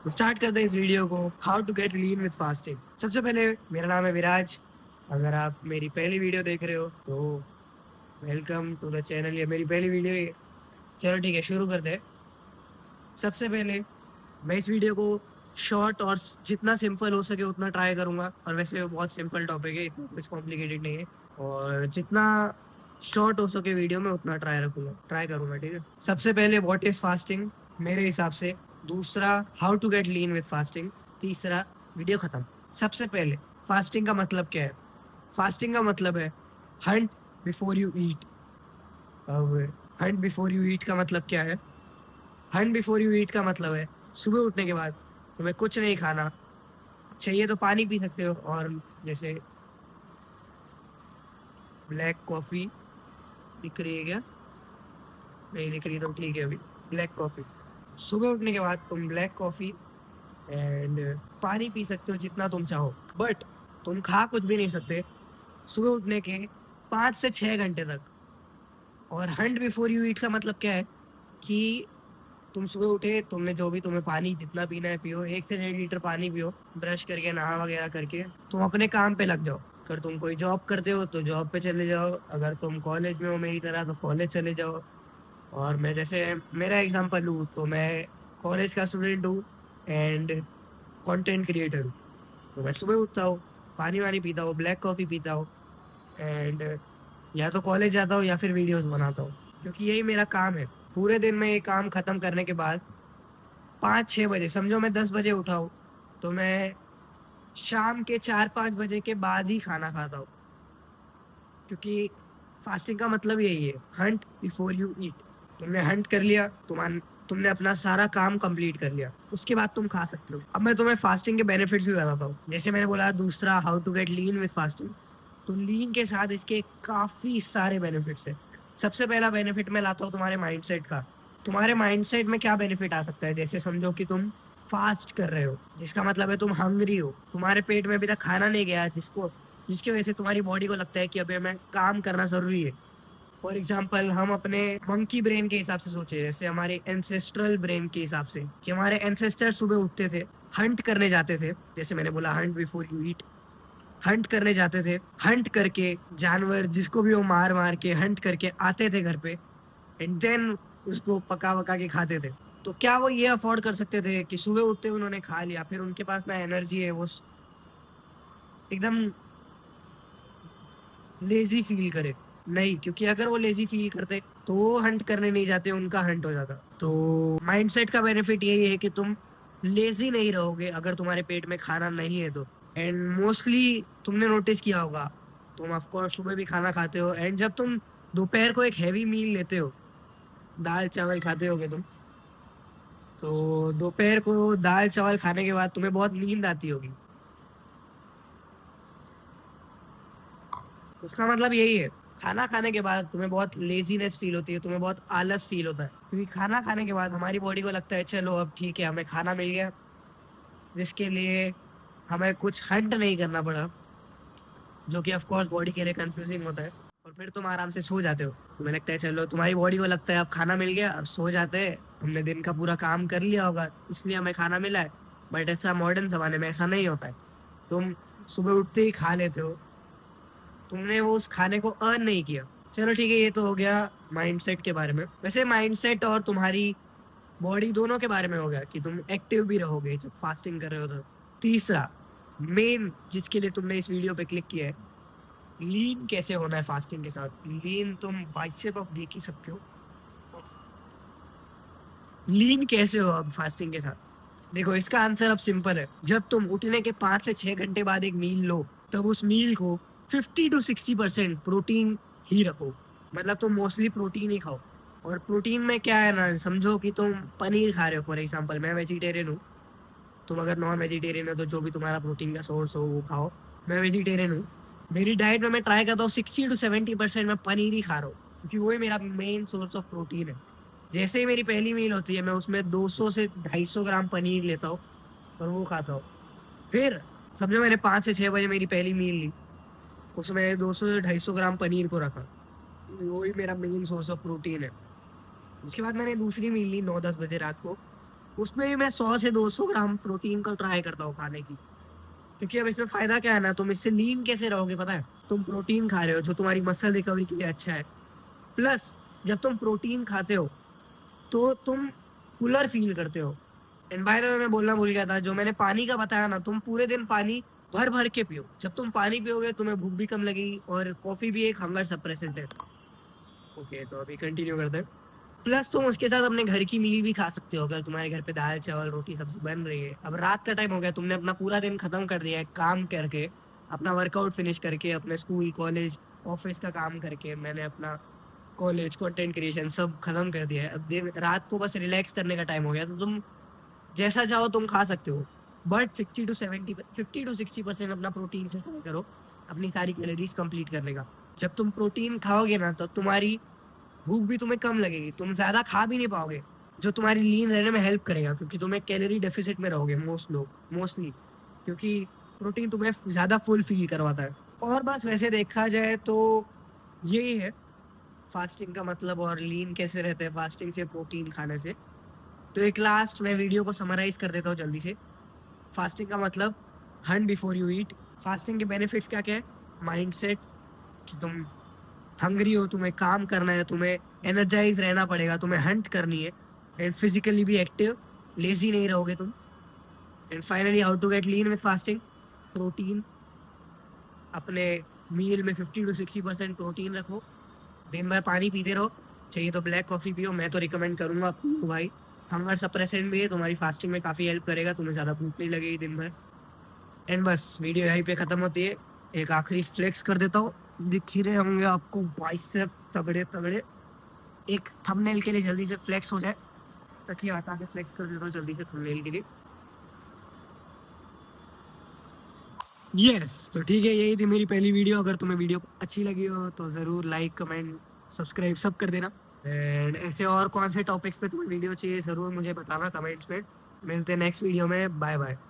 तो स्टार्ट करते हैं इस वीडियो को, how to get lean with fasting. सबसे पहले मेरा नाम है विराज। अगर आप मेरी पहली वीडियो देख रहे हो तो वेलकम टू द चैनल। ये मेरी पहली वीडियो है। चलो ठीक है, शुरू करते हैं। सबसे पहले मैं इस वीडियो को शॉर्ट और जितना सिंपल हो सके उतना ट्राई करूंगा। और वैसे बहुत सिंपल टॉपिक है, इतना कुछ कॉम्प्लिकेटेड नहीं है। और जितना शॉर्ट हो सके वीडियो में उतना ट्राई करूंगा, ठीक है। सबसे पहले व्हाट इज फास्टिंग मेरे हिसाब से। दूसरा, how to get lean with fasting. तीसरा, वीडियो खत्म। सबसे पहले फास्टिंग का मतलब क्या है। फास्टिंग का मतलब है हंट बिफोर यू ईट। अब हंट बिफोर यू ईट का मतलब क्या है। हंट बिफोर यू ईट का मतलब है सुबह उठने के बाद तुम्हें कुछ नहीं खाना चाहिए। तो पानी पी सकते हो, और जैसे ब्लैक कॉफी दिख रही है क्या, नहीं दिख रही तो ठीक है। अभी ब्लैक कॉफी, सुबह उठने के बाद तुम ब्लैक कॉफी एंड पानी पी सकते हो जितना तुम चाहो। बट तुम खा कुछ भी नहीं सकते सुबह उठने के 5 से 6 घंटे तक। और हंट बिफोर यू ईट का मतलब क्या है कि तुम सुबह उठे, तुमने जो भी तुम्हें पानी जितना पीना है पियो, 1 से 1.5 लीटर पानी पियो। ब्रश करके नहा वगैरह करके तुम अपने काम पे लग जाओ। अगर तुम कोई जॉब करते हो तो जॉब पे चले जाओ। अगर तुम कॉलेज में हो मेरी तरह तो कॉलेज चले जाओ। और मैं जैसे मेरा एग्जांपल लूँ तो मैं कॉलेज का स्टूडेंट हूँ एंड कंटेंट क्रिएटर हूँ। तो मैं सुबह उठता हूँ, पानी वानी पीता हूँ, ब्लैक कॉफी पीता हूँ एंड या तो कॉलेज जाता हूँ या फिर वीडियोस बनाता हूँ, क्योंकि यही मेरा काम है। पूरे दिन में ये काम खत्म करने के बाद 5-6 बजे, समझो मैं 10 बजे उठा हूँ, तो मैं शाम के 4-5 बजे के बाद ही खाना खाता हूँ। क्योंकि फास्टिंग का मतलब यही है, हंट बिफोर यू ईट। तुमने हंट कर लिया, तुमने अपना सारा काम कंप्लीट कर लिया, उसके बाद तुम खा सकते हो। अब मैं तुम्हें फास्टिंग के बेनिफिट्स भी बताता हूँ। जैसे मैंने बोला दूसरा, how to get lean with fasting. तो लीन के साथ इसके काफी सारे बेनिफिट्स है। सबसे पहला बेनिफिट मैं लाता हूँ तुम्हारे माइंडसेट का। तुम्हारे माइंडसेट में क्या बेनिफिट आ सकता है, जैसे समझो कि तुम फास्ट कर रहे हो, जिसका मतलब है तुम हंग्री हो, तुम्हारे पेट में अभी तक खाना नहीं गया, जिसकी वजह से तुम्हारी बॉडी को लगता है कि अभी हमें काम करना जरूरी है। फॉर एग्जाम्पल, हम अपने मंकी ब्रेन के हिसाब से सोचे, जैसे हमारे एंसेस्ट्रल ब्रेन के हिसाब से, कि हमारे एंसेस्टर सुबह उठते थे, हंट करने जाते थे। जैसे मैंने बोला Hunt before you eat, Hunt करने जाते थे, हंट करके जानवर जिसको भी वो मार मार के हंट करके आते थे घर पे एंड देन उसको पका वका के खाते थे। तो क्या वो ये अफोर्ड कर सकते थे कि सुबह उठते उन्होंने खा लिया, फिर उनके पास ना एनर्जी है, वो एकदम लेजी फील करे? नहीं, क्योंकि अगर वो लेजी फील करते तो वो हंट करने नहीं जाते, उनका हंट हो जाता। तो माइंडसेट का बेनिफिट यही है कि तुम लेजी नहीं रहोगे अगर तुम्हारे पेट में खाना नहीं है तो। एंड मोस्टली तुमने नोटिस किया होगा, तुम ऑफ कोर्स सुबह भी खाना खाते हो एंड जब तुम दोपहर को एक हैवी मील लेते हो, दाल चावल खाते होगे तुम, तो दोपहर को दाल चावल खाने के बाद तुम्हें बहुत नींद आती होगी। उसका मतलब यही है, खाना खाने के बाद तुम्हें बहुत लेजीनेस फील होती है, तुम्हें बहुत आलस फील होता है, क्योंकि खाना खाने के बाद हमारी बॉडी को लगता है चलो अब ठीक है, हमें खाना मिल गया, जिसके लिए हमें कुछ हंट नहीं करना पड़ा, जो कि ऑफ कोर्स बॉडी के लिए कंफ्यूजिंग होता है। और फिर तुम आराम से सो जाते हो। तुम्हें लगता है चलो, तुम्हारी बॉडी को लगता है अब खाना मिल गया, अब सो जाते हैं, हमने दिन का पूरा काम कर लिया होगा इसलिए हमें खाना मिला है। बट ऐसा मॉडर्न जमाने में ऐसा नहीं होता है। तुम सुबह उठते ही खा लेते हो, तुमने वो उस खाने को अर्न नहीं किया। चलो ठीक है, ये तो हो गया माइंडसेट के बारे में। वैसे माइंडसेट और तुम्हारी बॉडी दोनों के बारे में हो गया कि तुम एक्टिव भी रहोगे जब फास्टिंग कर रहे हो तो। तीसरा, मेन जिसके लिए तुमने इस वीडियो पे क्लिक किया है, लीन कैसे होना है फास्टिंग के साथ। लीन तुम बाइसेप अब देख ही सकते हो। लीन कैसे हो अब फास्टिंग के साथ, देखो इसका आंसर अब सिंपल है। जब तुम उठने के 5 से 6 घंटे बाद एक मील लो, तब उस मील को 50 to 60% प्रोटीन ही रखो। मतलब तुम मोस्टली प्रोटीन ही खाओ। और प्रोटीन में क्या है ना, समझो कि तुम पनीर खा रहे हो, फॉर एग्जाम्पल मैं वेजिटेरियन हूँ, तुम अगर नॉन वेजिटेरियन हो तो जो भी तुम्हारा प्रोटीन का सोर्स हो वो खाओ। मैं वेजिटेरियन हूँ, मेरी डाइट में मैं ट्राई करता हूँ 60 to 70% मैं पनीर ही खा रहा हूँ, क्योंकि वही मेरा मेन सोर्स ऑफ प्रोटीन है। जैसे ही मेरी पहली मील होती है, मैं उसमें 200 से 250 ग्राम पनीर लेता हूँ और वो खाता हूँ। फिर समझो मैंने 5 से 6 बजे मेरी पहली मील ली, उसमें 200 से 250 ग्राम पनीर को रखा, वही मेरा मेन सोर्स ऑफ प्रोटीन है। उसके बाद मैंने दूसरी मील ली 9-10 बजे रात को, उसमें भी मैं 100 से 200 ग्राम प्रोटीन का ट्राई करता हूँ खाने की, क्योंकि अब इसमें फायदा क्या है ना, तुम इससे लीन कैसे रहोगे पता है, तुम प्रोटीन खा रहे हो जो तुम्हारी मसल रिकवरी के लिए अच्छा है, प्लस जब तुम प्रोटीन खाते हो तो तुम फुलर फील करते हो। एंड बाय द वे मैं बोलना भूल गया था, जो मैंने पानी का बताया ना, तुम पूरे दिन पानी भर भर के पियो। जब तुम पानी पियोगे तुम्हें भूख भी कम लगेगी, और कॉफी भी एक हंगर सप्रेसेंट है। ओके, तो अभी कंटिन्यू करते हैं। प्लस तुम उसके साथ अपने घर की मील भी खा सकते हो, अगर तुम्हारे घर पे दाल चावल रोटी सब्जी बन रही है। अब रात का टाइम हो गया, तुमने अपना पूरा दिन खत्म कर दिया है काम करके, अपना वर्कआउट फिनिश करके, अपने स्कूल कॉलेज ऑफिस का काम करके, मैंने अपना कॉलेज कंटेंट क्रिएशन सब खत्म कर दिया है। अब दिन रात को बस रिलैक्स करने का टाइम हो गया, तो तुम जैसा चाहो तुम खा सकते हो, बट 60 टू 70 50 टू 60% अपना प्रोटीन से ट्राई करो अपनी सारी कैलोरीज कंप्लीट करने का। जब तुम प्रोटीन खाओगे ना, तो तुम्हारी भूख भी तुम्हें कम लगेगी, तुम ज्यादा खा भी नहीं पाओगे, जो तुम्हारी लीन रहने में हेल्प करेगा, क्योंकि तुम्हें कैलोरी डेफिसिट में रहोगे मोस्टली, क्योंकि प्रोटीन तुम्हें ज्यादा फुल फील करवाता है। और बस वैसे देखा जाए तो यही है फास्टिंग का मतलब, और लीन कैसे रहते हैं फास्टिंग से, प्रोटीन खाने से। तो एक लास्ट मैं वीडियो को समराइज कर देता हूँ जल्दी से। फास्टिंग का मतलब Hunt before you eat. Fasting के बेनिफिट्स क्या क्या है? माइंडसेट, कि तुम हंग्री हो, तुम्हें काम करना है, तुम्हें एनर्जाइज रहना पड़ेगा, तुम्हें हंट करनी है, एंड फिजिकली भी एक्टिव, लेजी नहीं रहोगे तुम। And finally how to get lean with fasting. Protein अपने मील में 50 टू 60% प्रोटीन रखो, दिन भर पानी पीते रहो, चाहिए तो ब्लैक कॉफ़ी पियो, मैं तो रिकमेंड करूँगा पियो भाई। हंगर सप्रेसेंट भी है, तुम्हारी फास्टिंग में काफ़ी हेल्प करेगा, तुम्हें ज़्यादा भूख नहीं लगेगी दिन भर। एंड बस वीडियो यहीं पे ख़त्म होती है। एक आखिरी फ्लेक्स कर देता हूँ, दिख ही रहे होंगे आपको बाइसेप तगड़े तगड़े। एक थंबनेल के लिए जल्दी से फ्लेक्स हो जाए, तकिया हटा के फ्लेक्स कर देता हूँ जल्दी से थंबनेल के लिए। यस, तो ठीक है, यही थी मेरी पहली वीडियो। अगर तुम्हें वीडियो अच्छी लगी हो तो ज़रूर लाइक कमेंट सब्सक्राइब सब कर देना। एंड ऐसे और कौन से टॉपिक्स पे तुम्हें वीडियो चाहिए ज़रूर मुझे बताना कमेंट्स में। मिलते हैं नेक्स्ट वीडियो में, बाय बाय।